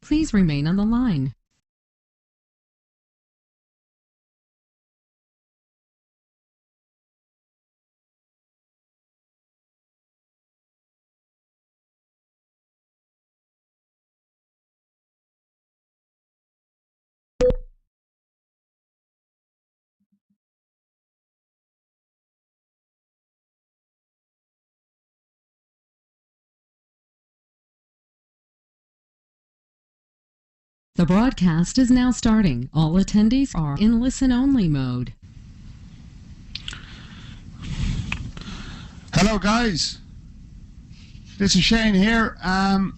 Please remain on the line. The broadcast is now starting. All attendees are in listen-only mode. Hello guys, this is Shane here. I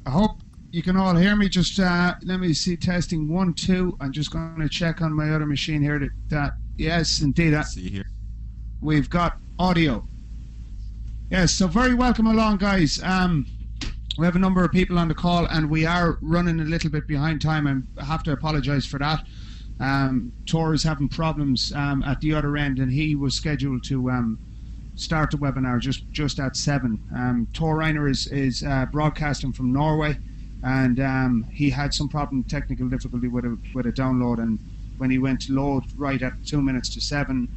hope you can all hear me. Just let me see, testing 1 2. I'm just going to check on my other machine here that yes indeed see here we've got audio. Yes, so very welcome along guys. We have a number of people on the call and we are running a little bit behind time, and I have to apologize for that. Tor is having problems at the other end, and he was scheduled to start the webinar just at 7. Tor Reiner is broadcasting from Norway, and he had some technical difficulty with a download, and when he went to load right at 2 minutes to 7,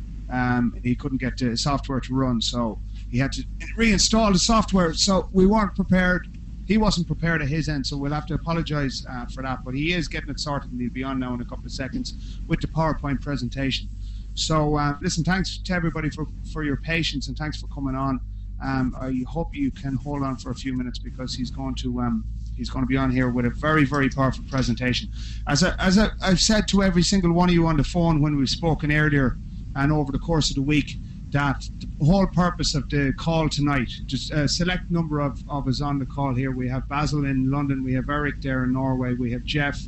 he couldn't get the software to run, so he had to reinstall the software. So we weren't prepared. He wasn't prepared at his end, so we'll have to apologize for that, but he is getting it sorted and he'll be on now in a couple of seconds with the PowerPoint presentation. So listen, thanks to everybody for your patience, and thanks for coming on. I hope you can hold on for a few minutes because he's going to be on here with a very, very powerful presentation. As I've said to every single one of you on the phone when we've spoken earlier and over the course of the week, that the whole purpose of the call tonight, just a select number of us on the call here. We have Basil in London, we have Eric there in Norway, we have Jeff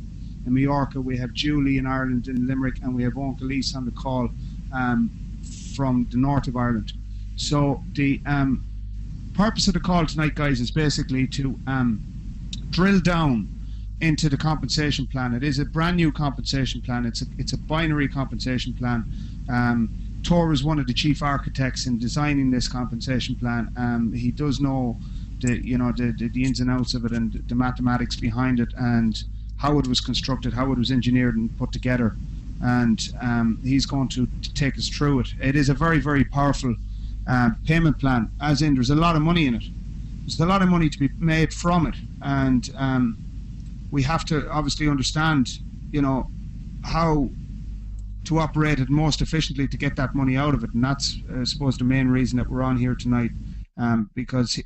in Mallorca, we have Julie in Ireland in Limerick, and we have Uncle Lise on the call from the north of Ireland. So the purpose of the call tonight, guys, is basically to drill down into the compensation plan. It is a brand new compensation plan. It's a binary compensation plan. Tor is one of the chief architects in designing this compensation plan. He does know the ins and outs of it and the mathematics behind it and how it was constructed, how it was engineered and put together. And he's going to take us through it. It is a very, very powerful payment plan, as in there's a lot of money in it. There's a lot of money to be made from it, and we have to obviously understand, how to operate it most efficiently to get that money out of it, and that's I suppose the main reason that we're on here tonight, because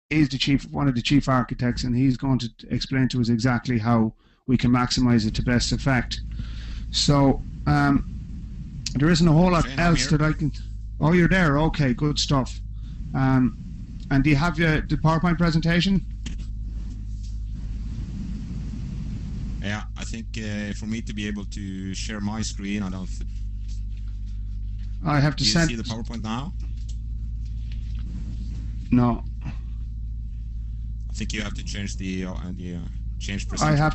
he's one of the chief architects, and he's going to explain to us exactly how we can maximize it to best effect. So there isn't a whole lot else that I can. Oh, you're there. Okay, good stuff. And do you have the PowerPoint presentation? Yeah, I think for me to be able to share my screen, I don't. I have to send. Do you see the PowerPoint now? No. I think you have to change the change presenter.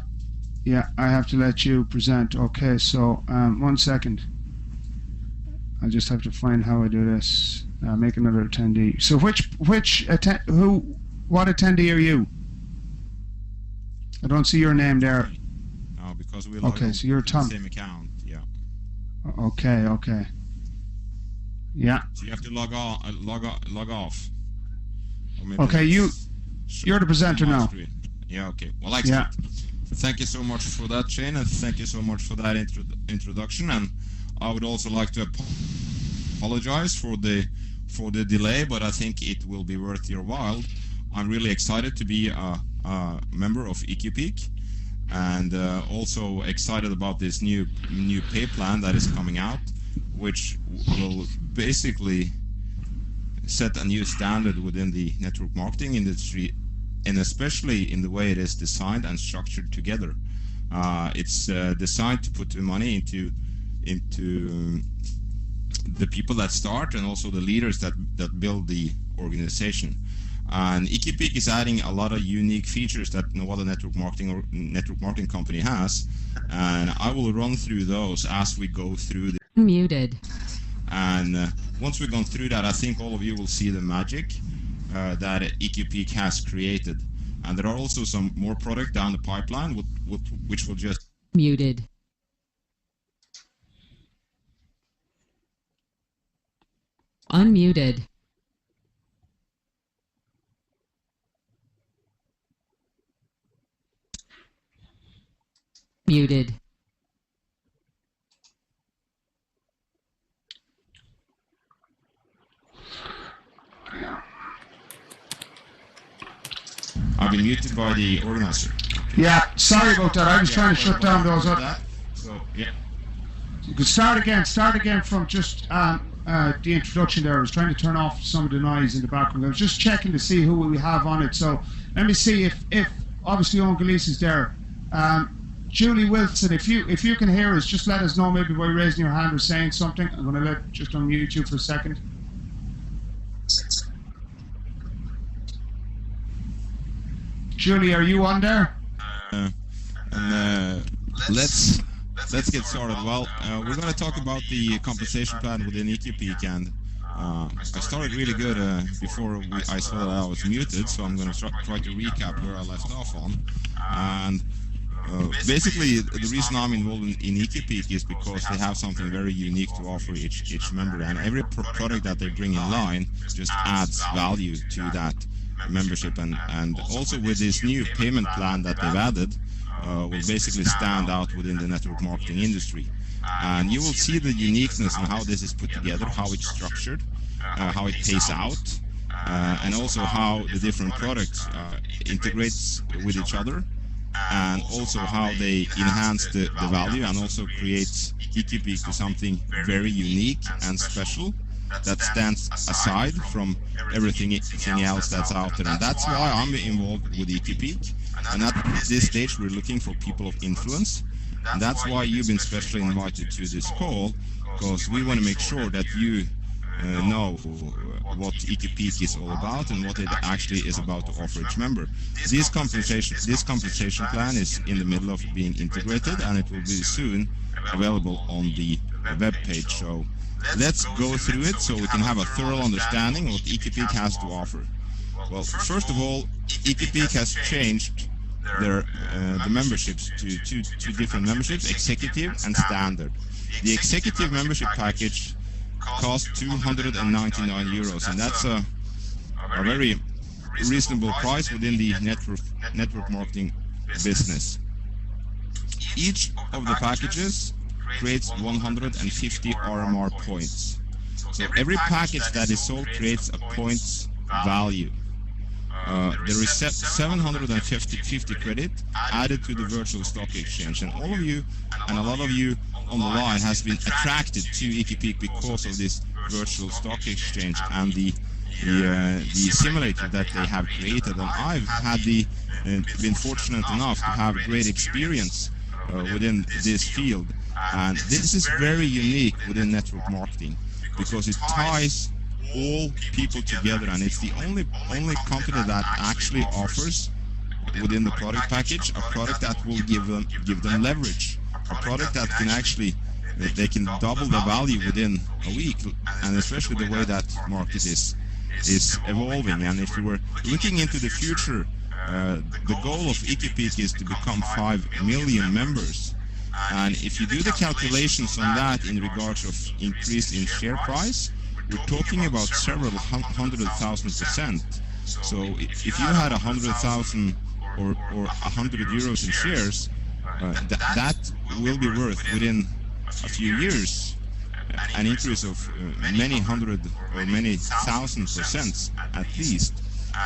I have to let you present. Okay, so 1 second. I just have to find how I do this. Make another attendee. So what attendee are you? I don't see your name there. No, because we so you're Tom. The same account. Yeah. Okay. Yeah. So you have to log off. Okay, you're the presenter now. Screen. Yeah. Okay. Well, excellent. Yeah. Thank you so much for that, Shane, and thank you so much for that introduction. And I would also like to apologize for the delay, but I think it will be worth your while. I'm really excited to be a member of EqPeak, and also excited about this new pay plan that is coming out, which will basically set a new standard within the network marketing industry, and especially in the way it is designed and structured together. It's designed to put the money into the people that start, and also the leaders that build the organization. And EqPeak is adding a lot of unique features that no other network marketing company has, and I will run through those as we go through. Muted. And once we've gone through that, I think all of you will see the magic that EqPeak has created. And there are also some more product down the pipeline, which will just Muted. Unmuted. Muted. I've been muted by the organizer. Yeah, sorry about that. I was trying to shut down those up. So yeah. You could start again from just the introduction there. I was trying to turn off some of the noise in the background. I was just checking to see who we have on it. So let me see if obviously Owen Gillespie is there. Julie Wilson, if you can hear us, just let us know maybe by raising your hand or saying something. I'm going to just unmute you for a second. Julie, are you on there? Let's get started. Well, we're going to talk about the compensation plan within EqPeak, and I started really good before I saw that I was muted, so I'm going to try to recap where I left off on. And basically, the reason I'm involved in EqPeak is because they have something very unique to offer each member, and every product that they bring in line just adds value to that membership, and also with this new payment plan that they've added, will basically stand out within the network marketing industry. And you will see the uniqueness in how this is put together, how it's structured, how it pays out, and also how the different products integrates with each other, and also how they enhance the value and also creates EqPeak to something very unique and special that stands aside from everything else that's out there. And that's why I'm involved with EqPeak. And at this stage, we're looking for people of influence. And that's why you've been specially invited to this call, because we want to make sure that you know what EqPeak is all about and what it actually is about to offer each member. This compensation plan is in the middle of being integrated, and it will be soon available on the web page. So let's go through it so we can have a thorough understanding of what EqPeak has to offer. Well, first of all, EqPeak has changed the memberships to two different memberships, executive and standard. The executive membership package costs 299 euros, and that's a very reasonable price within the network marketing business. Each of the packages creates 150 RMR points. So every package that is sold creates a points value. There is 750 credit added to the virtual stock exchange, and all of you and a lot of you on the line has been attracted to EqPeak because of this virtual stock exchange and the simulator that they have created. And I've had been fortunate enough to have great experience within this field, and this is very unique within network marketing because it ties all people together, and it's the only company that actually offers within the product package a product that will give them leverage, a product that can actually they can double the value within a week, and especially the way that market is evolving. And if you were looking into the future, the goal of EqPeak is to become 5 million members. And if you do the calculations on that in regards of increase in share price, we're talking about several 100,000%. So if you had 100,000 or 100 euros in shares, that will be worth within a few years an increase of many hundred or many thousand% at least.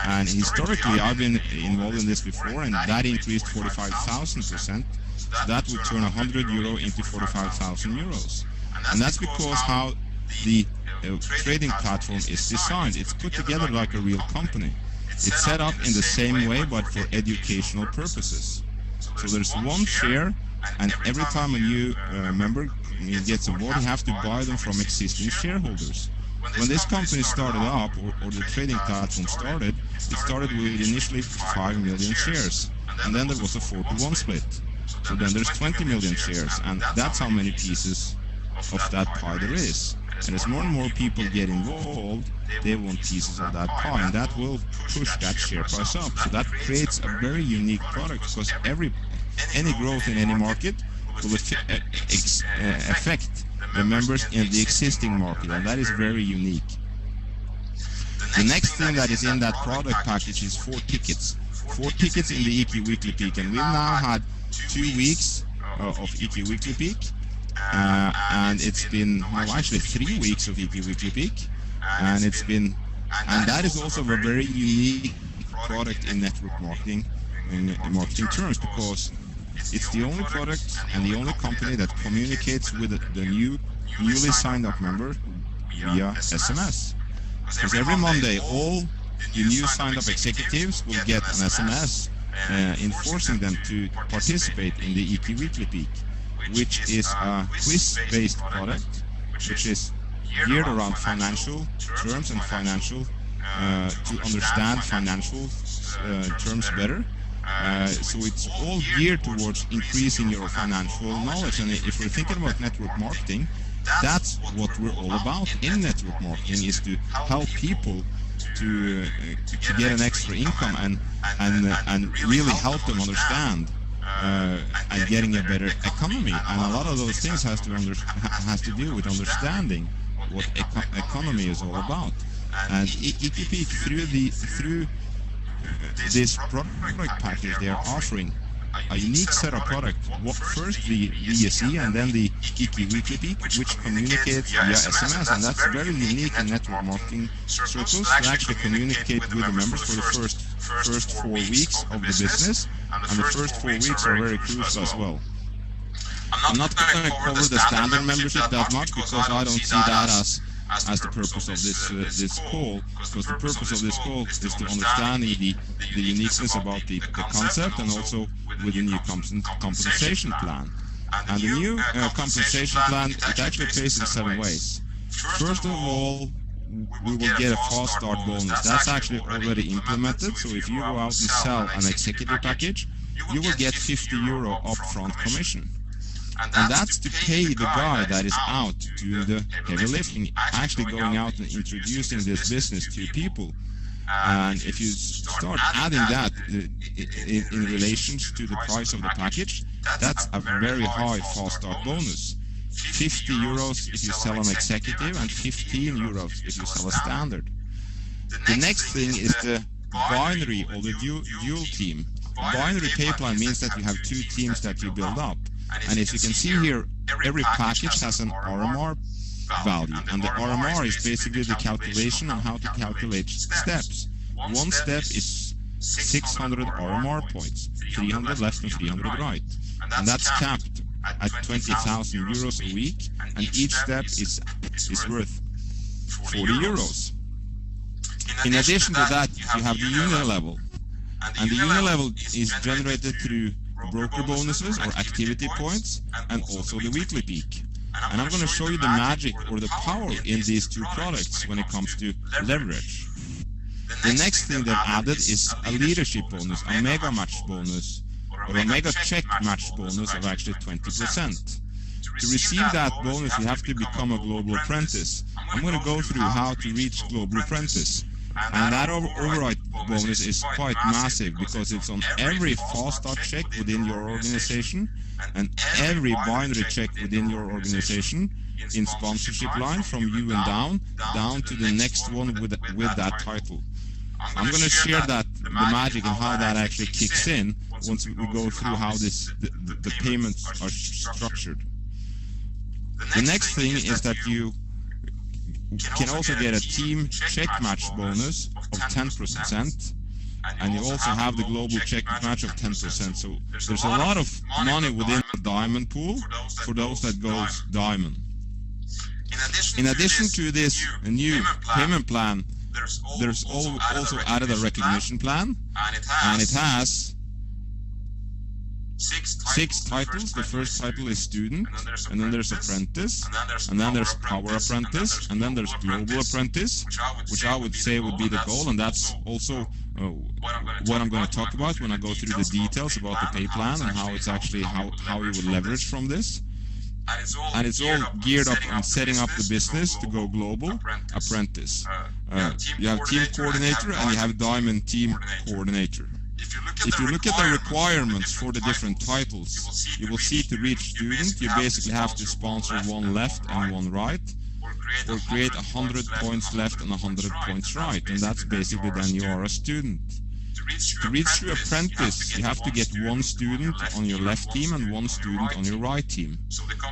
And historically, I've been involved in this before, and that increased 45,000%. So that would turn 100 euro into 45,000 euros. And that's because how the trading platform is designed. It's put together like a real company. It's set up in the same way, but for educational purposes. So there's one share, and every time a new member gets on board, you have to buy them from existing shareholders. When this company started up, or the trading platform started, it started with initially 5 million shares, and then there was a 4-to-1 split. So then there's 20 million shares, and that's how many pieces of that pie there is. And as more and more people get involved, they want pieces of that pie, and that will push that share price up. So that creates a very unique product, because any growth in any market will affect the members in the existing market, and that is very unique. The next thing that is in that product package is 4 tickets. 4 tickets in the EqPeak, and we've now had 2 weeks of EqPeak, and it's been actually 3 weeks of EqPeak, and that is also a very unique product in network marketing, in marketing terms, because it's the only product and the only company that communicates with the newly signed up member via SMS. Because every Monday, all the new signed up executives will get an SMS enforcing them to participate in the EqPeak, which is a quiz-based product, which is geared around financial terms and financial to understand financial terms better. So it's all geared towards increasing your financial knowledge. And if we're thinking about network marketing, that's what we're all about in network marketing, is to help people to get an extra income and really help them understand and getting a better economy. And a lot of those things has to do with understanding what economy is all about. And EqPeak, through this product package, they are offering a unique set of products. First the VSE and then the EqPeak, which communicates via SMS, and that's very unique in network marketing circles, to actually communicate with the members for the first 4 weeks of the business, and the first 4 weeks are very crucial as well. I'm not going to cover the standard membership that much, because I don't see that as the purpose of this call, because the purpose of this call is to understand the uniqueness about the concept, and also with the new compensation plan. And the new compensation plan, it actually pays in 7 ways. First of all, we will get a fast start bonus. That's actually already implemented. So if you go out and sell an executive package, you will get €50 upfront commission. And that's to pay the guy that is out doing the heavy lifting, actually going out and introducing this business to people. And if you start adding that in relation to the price of the package, that's a very high fast start bonus. €50 if you sell an executive, and €15 if you sell a standard. The next thing is the binary or the dual team. Binary pay plan means that you have 2 teams that you build up. And as you can see here, every package has an RMR value, and the RMR is basically the calculation on how to calculate steps. One step is 600 RMR points, 300 left and 300 right, and that's capped at €20,000 a week, and each step is worth €40. In addition to that, you have the union level, and the union level is generated through broker bonuses or activity points, and also the weekly peak. And I'm going to show you the magic or the power in these 2 products when it comes to leverage. The next thing they've added is a leadership bonus, a mega match bonus, or a mega check match bonus of actually 20%. To receive that bonus, you have to become a global apprentice. I'm going to go through how to reach global apprentice. And that override bonus is quite massive, because it's on every fast start check within your organization and every binary check within your organization in sponsorship line from you and down to the next one with that title. I'm going to share the magic and how that actually kicks in once we go through how the payments are structured. The next thing is that you can also get a team check match bonus of 10%, and you also have the global check match of 10%. So there's a lot of money within the diamond pool for those that goes diamond. In addition to this new payment plan, there's also added a recognition plan, and it has 6 titles. The first title is student, and then there's apprentice, and then there's power apprentice, and then there's global apprentice, which I would say would be the goal, and that's also what I'm going to talk about when I go through the details about the pay plan and how it's actually how you would leverage from this. and it's all geared up on setting up the business to go global. Apprentice. You have team coordinator and you have diamond team coordinator. If you look at the requirements for the different titles, you will see to reach student, you basically have to sponsor one left and one right, or create 100 points left and 100 points right, and that's basically then you are a student. To reach through apprentice, you have to get one student on your left team and one student on your right team.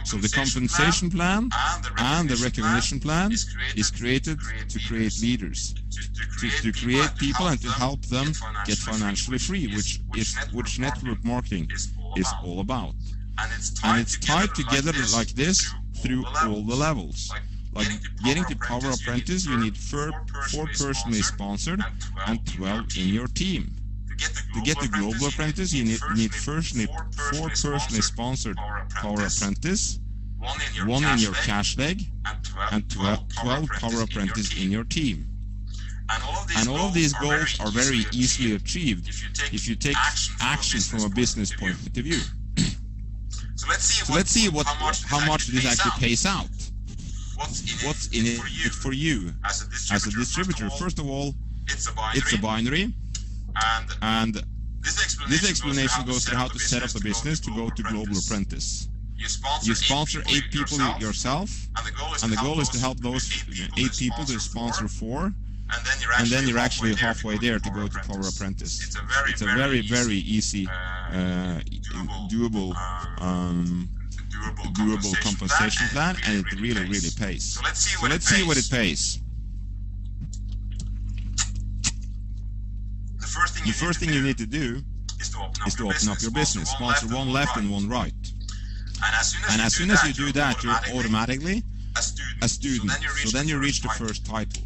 So the compensation plan and the recognition plan is created to create leaders, to create people and to help them get financially free, which network marketing is all about. And it's tied together like this through all the levels. Like getting to Power Apprentice, you need 4 personally sponsored and 12 in your team. To get the Global Apprentice, you need firstly 4 personally sponsored Power Apprentice, 1 in your cash leg, and 12 Power Apprentice in your team. And all of these goals are very easily achieved if you take action from a business point of view. So let's see how much this actually pays out. What's in it for you as a distributor? First of all, it's a binary, and this explanation goes to how to set up a business to go to Global Apprentice. You sponsor 8 people yourself, and the goal is to help those 8 people to sponsor 4, and then you're actually halfway there to go to Power Apprentice. It's a very, very easy, doable compensation plan, and it really pays. So let's see what it pays. The first thing you need to do is to open up your business. Sponsor 1 left and 1 right. And as soon as you do that, you're automatically a student. So then you reach the first title.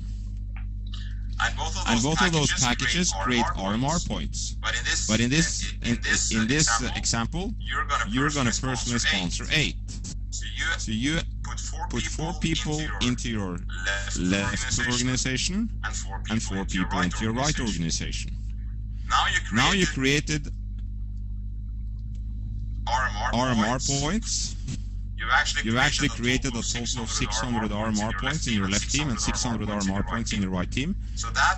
And both of those packages create RMR points. But in this example, you're going to personally sponsor 8. So you put 4 people into your left organization and 4 people into your right organization. Now you created RMR points. You've actually created a total of 600 RMR points in your left team and 600 RMR points in your right team.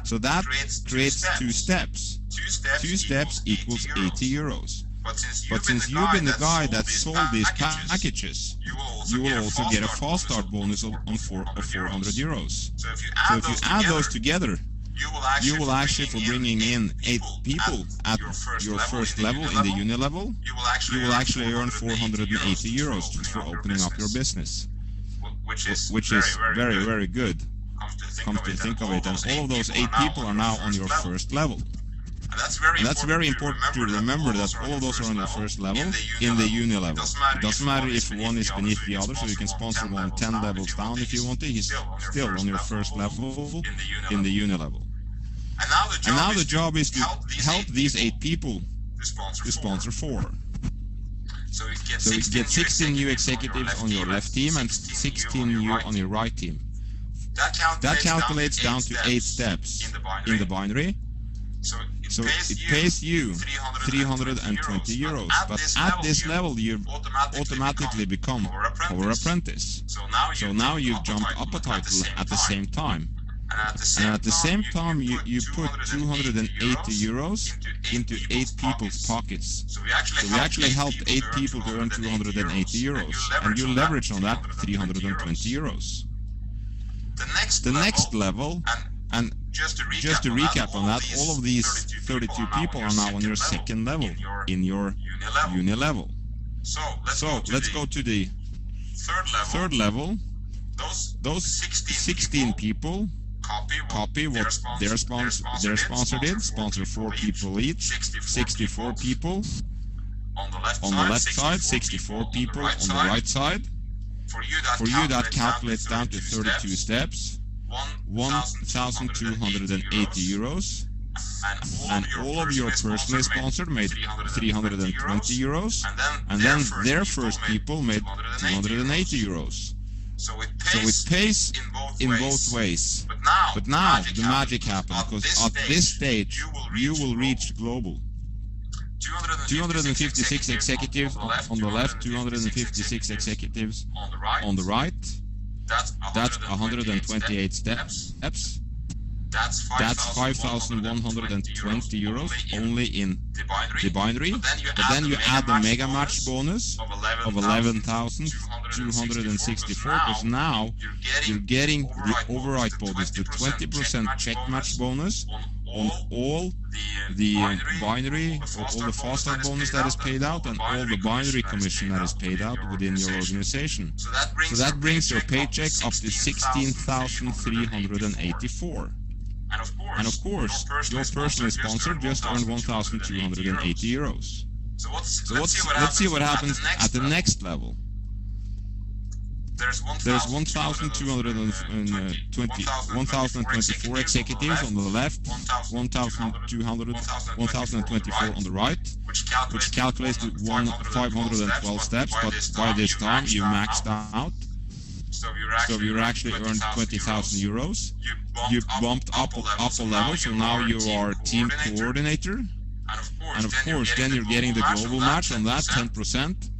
So that creates 2 steps. 2 steps equals 80 euros. But since you've been the guy that sold these packages, you will also get a fast start bonus of 400 euros. So if you add those together, you will actually, for bringing in 8 people at your first level in the uni level, you will actually earn 480 euros just for opening up your business, which is very, very good, comes to think of it. And all of those 8 people are now on your first level. And that's very important to remember, that all of those are on your first level in the uni level. It doesn't matter if one is beneath the other, so you can sponsor one 10 levels down if you want to. He's still on your first level in the uni level. And now the job is to help these 8 people to sponsor 4. So you get 16 new executives on your left team and 16 new on your right team. That calculates down to 8 steps in the binary. So it pays you 320 euros, but at this level you automatically become Power Apprentice. So now you've jumped up a title at the same time. And at the same time you put 280 euros into 8 people's pockets. So we actually helped 8 people to earn 280 euros, and you leverage on that 320 euros. The next level, and just to recap on that, all of these 32 people are now on your second level, in your uni level. So let's go to the third level. Those 16 people copy what their sponsor did, sponsor 4 people each, 64 people on the left side, 64 people on the right side. For you that calculates down to 32 steps, 1,280 euros, and all of your personally sponsored made 320 euros, and then their first people made 280 euros. So it pays in both ways. But now the magic happens, because at this stage you will reach global. 256 executives on the left, 256 executives on the right. That's 128 steps. That's 5,120 euros only in the binary. But then you add the mega match bonus of 11,264, because now you're getting the override bonus, the 20% check match bonus on all the binary, or all the fast start bonus that is paid out, and all the binary commission that is paid out within your organization. So that brings your paycheck up to 16,384. And of course, your personally sponsored just earned 1,280 euros. So let's see what happens at the next level. There's 1,024 executives on the left, 1,024 on the right, which calculates to 512 steps, but by this time you maxed out. So you actually earned 20,000 euros. You bumped up a level, so now you are team coordinator. And of course, then you're getting the global match on that 10%,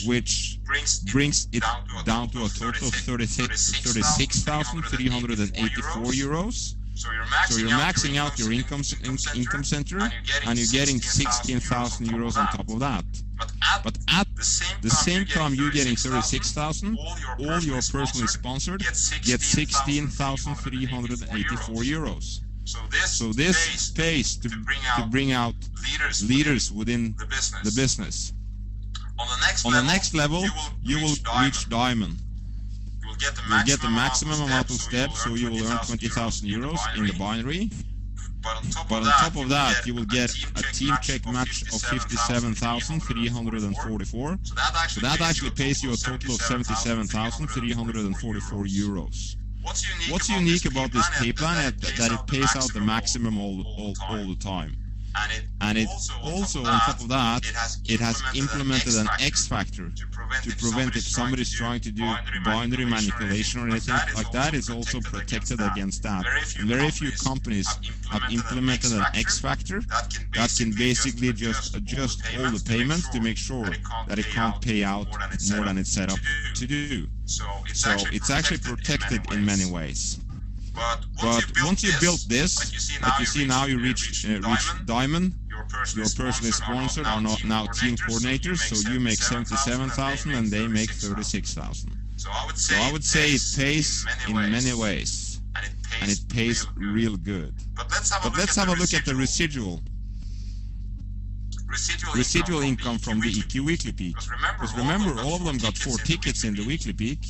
which brings it down to a total of 36,384 euros. So you're maxing out your income center, and you're getting 16,000 euros on top of that. But at the same time you're getting 36,000, all your personally sponsored get 16,384 euros. So this pays to bring out leaders within the business. On the next level, you will reach diamond. You'll get the maximum amount of steps, so you will earn 20,000 euros in the binary. But on top of that, you will get a team check match of 57,344. So that actually pays you a total of 77,344 euros. What's unique about this pay plan is that it pays out the maximum all the time. And it also, on top of that, it has implemented an X factor to prevent if somebody's trying to do binary manipulation or anything like that. It's also protected against that. And very few companies have implemented an X factor that can basically just adjust all the payments to make sure that it can't pay out more than it's set up to do. So it's actually protected in many ways. But once you built this, like you see now, you reach diamond. Your personally sponsored are now team coordinators, so you make 77,000 and they make 36,000. So I would say it pays in many ways, and it pays real good. But let's have a look at the residual income from the EqPeak. Because remember, all of them got 4 tickets in the weekly peak,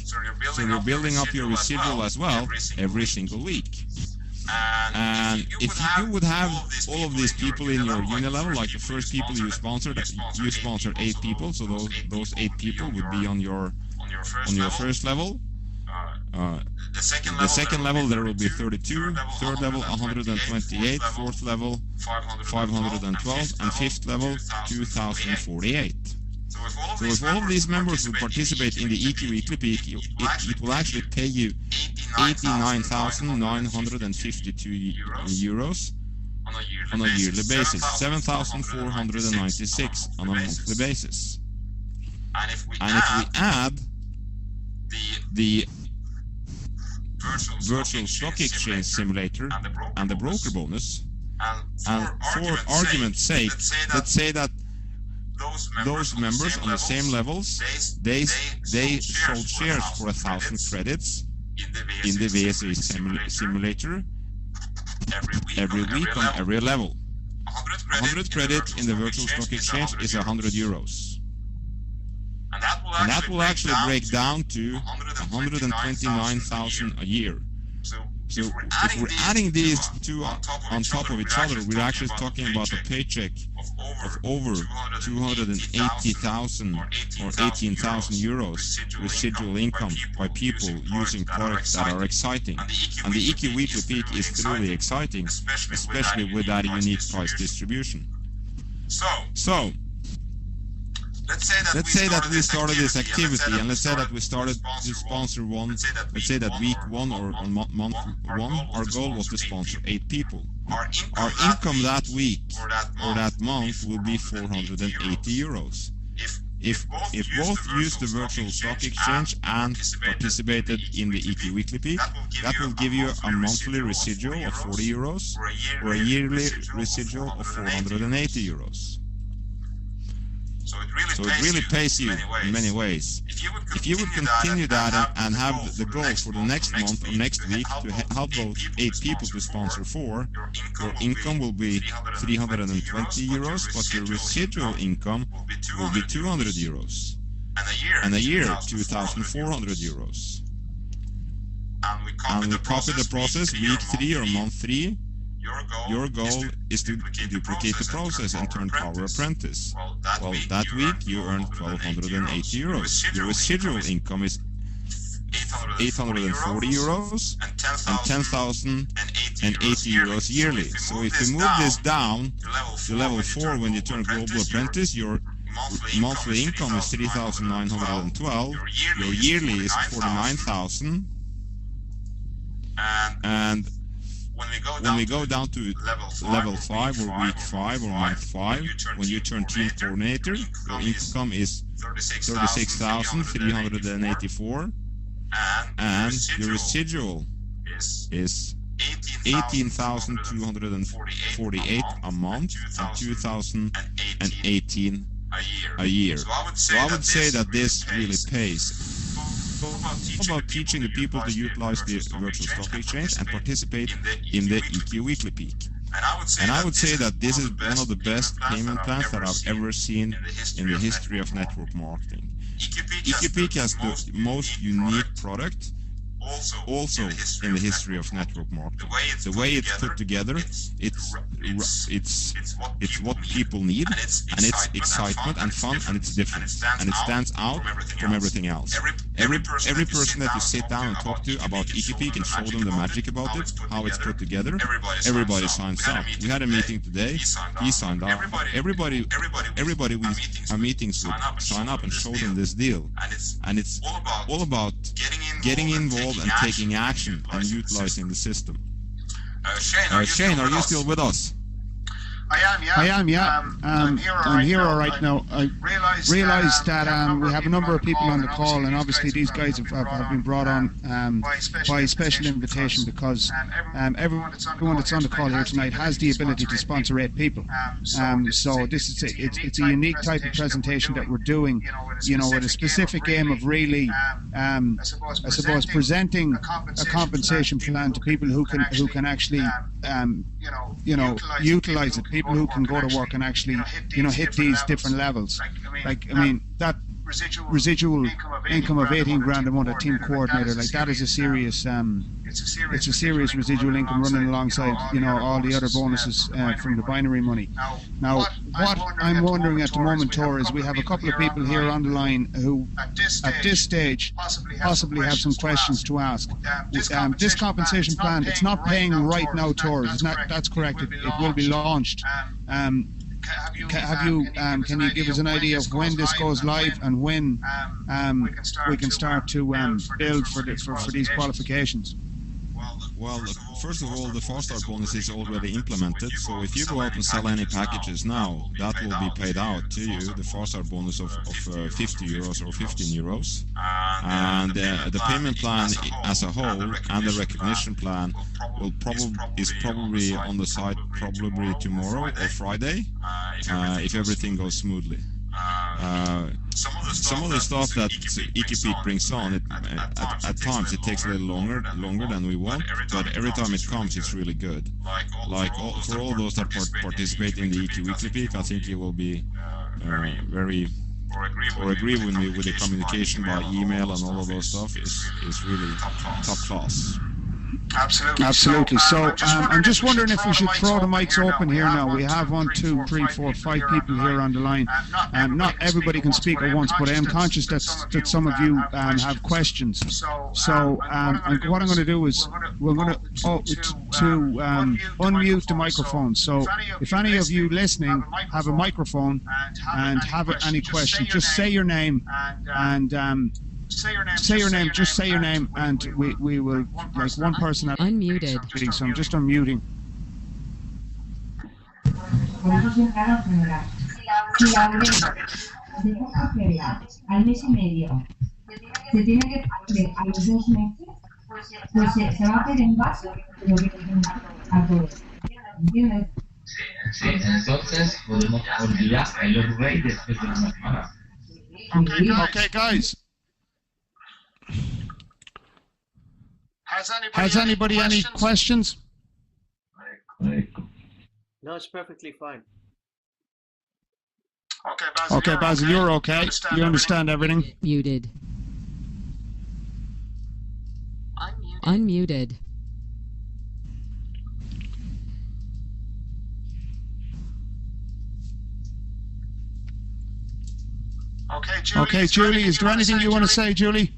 so you're building up your residual as well every single week. And if you would have all of these people in your unit level, like the first people you sponsored 8 people, so those 8 people would be on your first level. The second level there will be 32, third level 128, fourth level 512, and fifth level 2048. So if all of these members will participate in the EqPeak, it will actually pay you 89,952 euros on a yearly basis, 7,496 on a monthly basis. And if we add the virtual stock exchange simulator and the broker bonus, and for argument's sake, let's say that those members on the same levels, they sold shares for 1,000 credits in the VSE simulator every week on every level. 100 credit in the virtual stock exchange is 100 euros. And that will actually break down to 129,000 a year. So if we're adding these two on top of each other, we're actually talking about a paycheck of over 280,000 or 18,000 euros residual income by people using products that are exciting. And the EqPeak is truly exciting, especially with that unique price distribution. So let's say that we started this activity, and let's say that we started to sponsor one, let's say that week 1 or on month 1, our goal was to sponsor 8 people. our income that week or that month will be 480 euros. If both use the virtual stock exchange and participated in the EqPeak, that will give you a monthly residual of 40 euros or a yearly residual of 480 euros. So it really pays you in many ways. If you would continue that and have the goal for the next month or next week to help those 8 people to sponsor 4, your income will be 320 euros, but your residual income will be 200 euros. And a year, 2,400 euros. And we copy the process week 3 or month 3. Your goal is to duplicate the process and turn Power Apprentice. Well, that week you earn 1,280 euros. Your residual income is 840 euros and 10,080 euros yearly. So if you move this down to level 4 when you turn Global Apprentice, your monthly income is 3,912. Your yearly is 49,000. And when we go down to level 5 or week 5 or month 5, when you turn Team Coordinator, your income is 36,384, and your residual is 18,248 a month and 2,018 a year. So I would say that this really pays. How about teaching the people to utilize the virtual stock exchange and participate in the EqPeak? And I would say that this is one of the best payment plans that I've ever seen in the history of network marketing. EqPeak has the most unique product also in the history of network marketing. The way it's put together, it's what people need, and it's excitement and fun, and it's different, and it stands out from everything else. Every person that you sit down and talk to about EqPeak and show them the magic about it, how it's put together, everybody signs up. We had a meeting today, he signed up. Everybody we have meetings with sign up and show them this deal, and it's all about getting involved and taking action and utilizing the system. Shane, are you still with us? I am, yeah. I'm here all right now. I realised that we have a number of people on the call, and obviously these guys have been brought on by special invitation because everyone that's on the call here tonight has the ability to sponsor 8 people. So this is it's a unique type of presentation that we're doing, with a specific aim of really, I suppose, presenting a compensation plan to people who can actually, utilize it. People who can go to work and actually, hit these different levels. That residual income of 18 grand a month a team coordinator, that is a serious, it's a serious residual income running alongside, all the other bonuses from the binary money. Now, what I'm wondering at the moment, Tor, is we have a couple of people here on the line who, at this stage, possibly have some questions to ask. This compensation plan, it's not paying right now, Tor. That's correct. It will be launched. Can you give us an idea of when this goes live and when we can start to build for these qualifications? Well, first of all, the fast start bonus is already implemented, so if you go out and sell any packages now, that will be paid out to you, the fast start bonus of 50 euros or 15 euros. And the payment plan as a whole and the recognition plan is probably on the site probably tomorrow or Friday, if everything goes smoothly. Some of the stuff that EqPeak brings on, at times it takes a little longer than we want, but every time it comes, it's really good. For all those that participate in the EqPeak, I think it will be very, or agree with me with the communication by email and all of those stuff is really top class. Absolutely. So I'm just wondering if we should throw the mics open here now. We have 1, 2, 3, 4, 5 people here on the line. Not everybody can speak at once, but I am conscious that some of you have questions. So what I'm going to do is we're going to unmute the microphone. So if any of you listening have a microphone and have any question, just say your name and just say your name, and we will, one person unmuted. So I'm just unmuting. Podemos llegar a generar. Si la obrera deja hacerla al mes y medio, se tiene que hacer a los 2 meses, pues se va a hacer en base de lo que a todo. ¿Entiendes? Sí, entonces podemos olvidar el rey después de una semana. Okay, guys. Has anybody any questions? No, it's perfectly fine. Okay, Basil, you're okay. You understand everything? Muted. Unmuted. Okay, Julie, is there anything you want to say, Julie?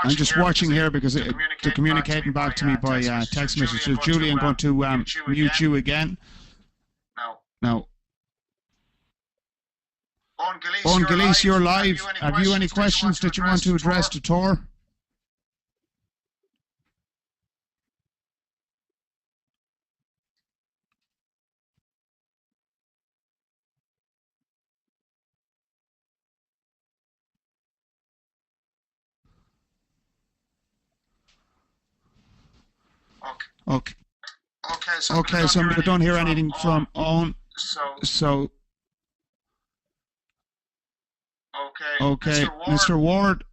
I'm just watching here because they're communicating back to me by text messages. Julie, I'm going to mute you again. Now, Owen Gillies, you're live. Have you any questions that you want to address to Tor? Okay. Okay, so I don't hear anything from Owen. So. Okay, Mr. Ward,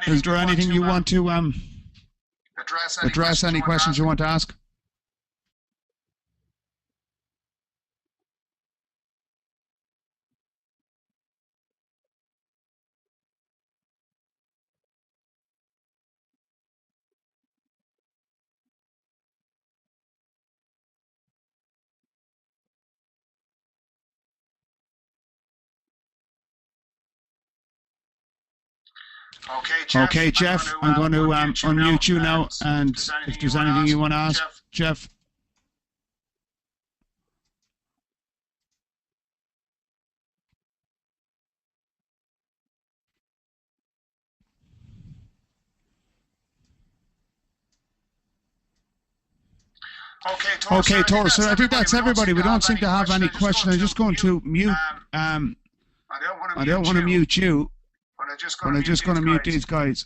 is there anything you want to address? Any questions you want to ask? Okay, Jeff, I'm going to unmute you now, and if there's anything you want to ask, Jeff. Okay, Tor, so I think that's everybody. We don't seem to have any questions. I'm just going to mute. I don't want to mute you, but I'm just going to mute these guys.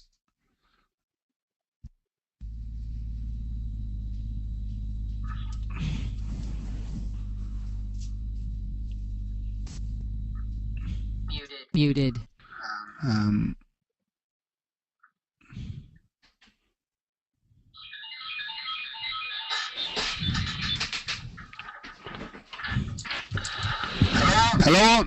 Muted. Hello?